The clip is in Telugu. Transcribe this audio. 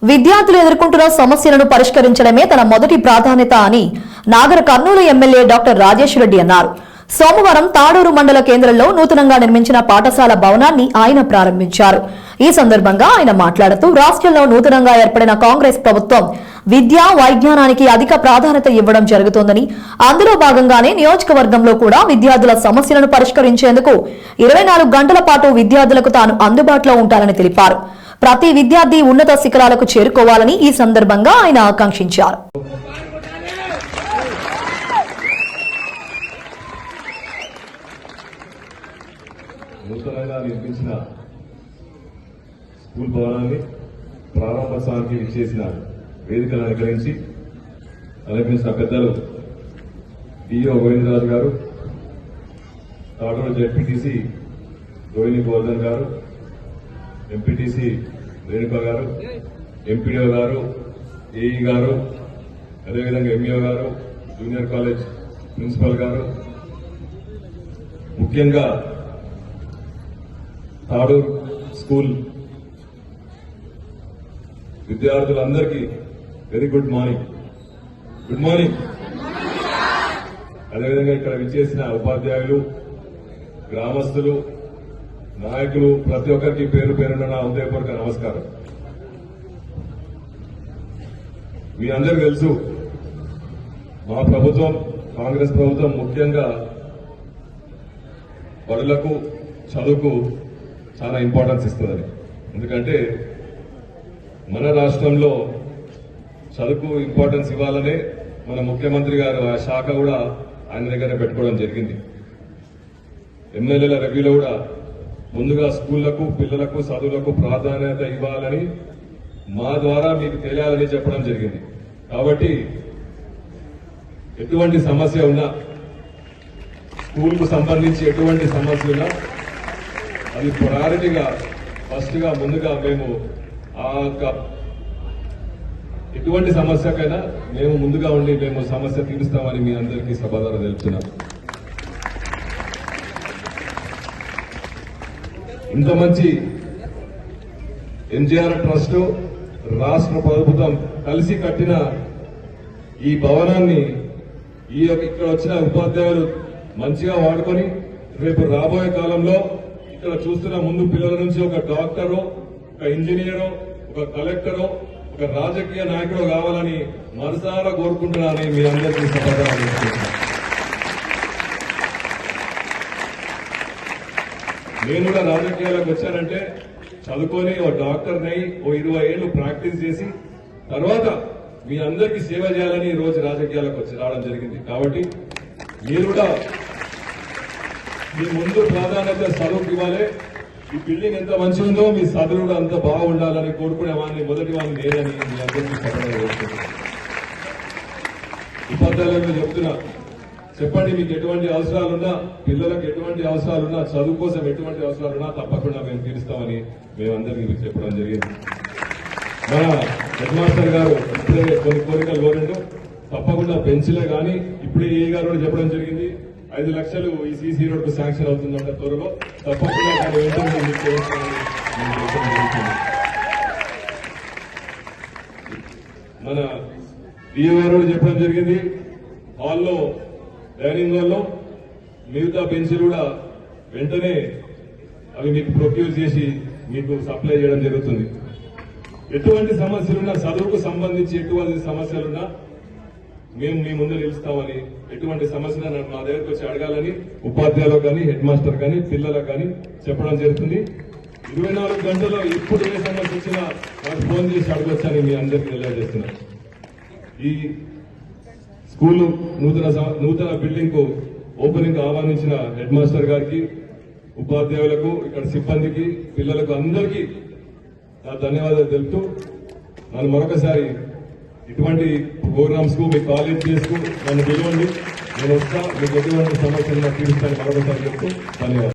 విద్యార్థులు ఎదుర్కొంటున్న సమస్యలను పరిష్కరించడమే తన మొదటి ప్రాధాన్యత అని నాగర్ కర్నూలు ఎమ్మెల్యే డాక్టర్ రాజేష్ రెడ్డి అన్నారు. సోమవారం తాడూరు మండల కేంద్రంలో నూతనంగా నిర్మించిన పాఠశాల భవనాన్ని ఆయన ప్రారంభించారు. ఈ సందర్భంగా ఆయన మాట్లాడుతూ రాష్ట్రంలో నూతనంగా ఏర్పడిన కాంగ్రెస్ ప్రభుత్వం విద్యా వైజ్ఞానానికి అధిక ప్రాధాన్యత ఇవ్వడం జరుగుతోందని, అందులో భాగంగానే నియోజకవర్గంలో కూడా విద్యార్థుల సమస్యలను పరిష్కరించేందుకు 24 గంటల పాటు విద్యార్థులకు తాను అందుబాటులో ఉంటానని తెలిపారు. ప్రతి విద్యార్థి ఉన్నత శిఖరాలకు చేరుకోవాలని ఈ సందర్భంగా ఆయన ఆకాంక్షించారు. నూతనంగా నిర్మించిన స్కూల్ భవనాన్ని ప్రారంభోత్సవానికి ఇచ్చేసిన వేదికను అలంకరించిన పెద్దలు డిఓ గోవిందరాజు గారు, తాడూరు జెడ్పీటీసీ రోహిణి గోవర్ధన్ గారు, ఎంపీటీసీ రేణుక గారు, ఎంపీడీఓ గారు, ఏఈ గారు, అదేవిధంగా ఎంఈఓ గారు, జూనియర్ కాలేజ్ ప్రిన్సిపల్ గారు, ముఖ్యంగా తాడూరు స్కూల్ విద్యార్థులందరికీ very good morning. Good morning. అదేవిధంగా ఇక్కడ విచ్చేసిన ఉపాధ్యాయులు, గ్రామస్తులు, నాయకులు, ప్రతి ఒక్కరికి పేరు పేరున నా హృదయపూర్వక నమస్కారం. మీ అందరికీ తెలుసు, మా ప్రభుత్వం కాంగ్రెస్ ప్రభుత్వం ముఖ్యంగా బడులకు, చదువుకు చాలా ఇంపార్టెన్స్ ఇస్తుందని. ఎందుకంటే మన రాష్ట్రంలో చదువుకు ఇంపార్టెన్స్ ఇవ్వాలనే మన ముఖ్యమంత్రి గారు ఆ శాఖ కూడా ఆయన దగ్గర పెట్టుకోవడం జరిగింది. ఎమ్మెల్యేల రివ్యూలో కూడా ముందుగా స్కూళ్లకు, పిల్లలకు, చదువులకు ప్రాధాన్యత ఇవ్వాలని మా ద్వారా మీకు తెలియాలని చెప్పడం జరిగింది. కాబట్టి ఎటువంటి సమస్య ఉన్నా, స్కూల్కు సంబంధించి ఎటువంటి సమస్య ఉన్నా అది ప్రయారిటీగా ఫస్ట్ గా ముందుగా మేము ఎటువంటి సమస్యకైనా మేము ముందుగా ఉండి మేము సమస్య తీరుస్తామని మీ అందరికీ సభాదారు తెలుపుతున్నాం. ఇంత మంచి ఎన్టీఆర్ ట్రస్ట్, రాష్ట్ర ప్రభుత్వం కలిసి కట్టిన ఈ భవనాన్ని ఇక్కడ వచ్చిన ఉపాధ్యాయులు మంచిగా వాడుకొని రేపు రాబోయే కాలంలో ఇక్కడ చూస్తున్న ముందు పిల్లల నుంచి ఒక డాక్టరు, ఒక ఇంజనీరు, ఒక కలెక్టరు, ఒక రాజకీయ నాయకుడు కావాలని మనసారా కోరుకుంటున్నానని మీ అందరికీ సమాధానం ఇస్తున్నాను. నేను కూడా రాజకీయాలకు వచ్చానంటే చదువుకొని ఓ డాక్టర్నై ఓ 20 ఏళ్లు ప్రాక్టీస్ చేసి తర్వాత మీ అందరికీ సేవ చేయాలని ఈ రోజు రాజకీయాలకు వచ్చి రావడం జరిగింది. కాబట్టి మీరు కూడా మీ ముందు ప్రాధాన్యత చదువుకి ఇవ్వాలి. ఈ బిల్డింగ్ ఎంత మంచిగా ఉందో మీ చదువు కూడా అంత బాగుండాలని కోరుకునే వాడిని మొదటి వాడిని నేనని మీ అందరికీ చెప్పడం జరుగుతుంది. ఉపాధ్యాయులకు చెప్తున్నా, చెప్పండి మీకు ఎటువంటి అవసరాలున్నా, పిల్లలకు ఎటువంటి అవసరాలున్నా, చదువు కోసం ఎటువంటి అవసరాలున్నా తప్పకుండా మేము తీరుస్తామని మేమందరికీ చెప్పడం జరిగింది. మన హెడ్ మాస్టర్ గారు ఇప్పుడే కొన్ని కోరికలు కోరిండు. తప్పకుండా పెన్సిలే కానీ ఇప్పుడే ఏ గారు కూడా చెప్పడం జరిగింది, 5 లక్షలు ఈ సీసీ రోడ్ కు శాంక్షన్ అవుతుందంట త్వరలో. తప్పకుండా దాని వెంటనే మీకు చేస్తామని చెప్పడం జరుగుతుంది. మన డిఓ గారు చెప్పడం జరిగింది, హాల్లో డైనింగ్ హాల్లో మిగతా బెంచ్లు కూడా వెంటనే అవి మీకు ప్రొక్యూర్ చేసి మీకు సప్లై చేయడం జరుగుతుంది. ఎటువంటి సమస్యలున్నా, చదువుకు సంబంధించి ఎటువంటి సమస్యలున్నా మేము మీ ముందు నిలుస్తామని, ఎటువంటి సమస్యలు మా దగ్గరకు వచ్చి అడగాలని ఉపాధ్యాయులకు కానీ, హెడ్ మాస్టర్ కానీ, పిల్లలకు కానీ చెప్పడం జరుగుతుంది. 24 గంటల్లో ఎప్పుడు ఏ సమస్య వచ్చినా నాకు ఫోన్ చేసి అడగొచ్చని మీ అందరికీ తెలియజేస్తున్నాను. ఈ స్కూల్ నూతన బిల్డింగ్ కు ఓపెనింగ్ ఆహ్వానించిన హెడ్ మాస్టర్ గారికి, ఉపాధ్యాయులకు, ఇక్కడ సిబ్బందికి, పిల్లలకు అందరికీ నా ధన్యవాదాలు తెలుపుతూ నన్ను మరొకసారి ఇటువంటి ప్రోగ్రామ్స్ కు మీ కాలేజ్ చేసుకు నన్ను పిలవండి. నేను వస్తా, మీకు ఎటువంటి సమస్యలు తీరుస్తాను మరొకసారి చెప్తూ ధన్యవాదాలు.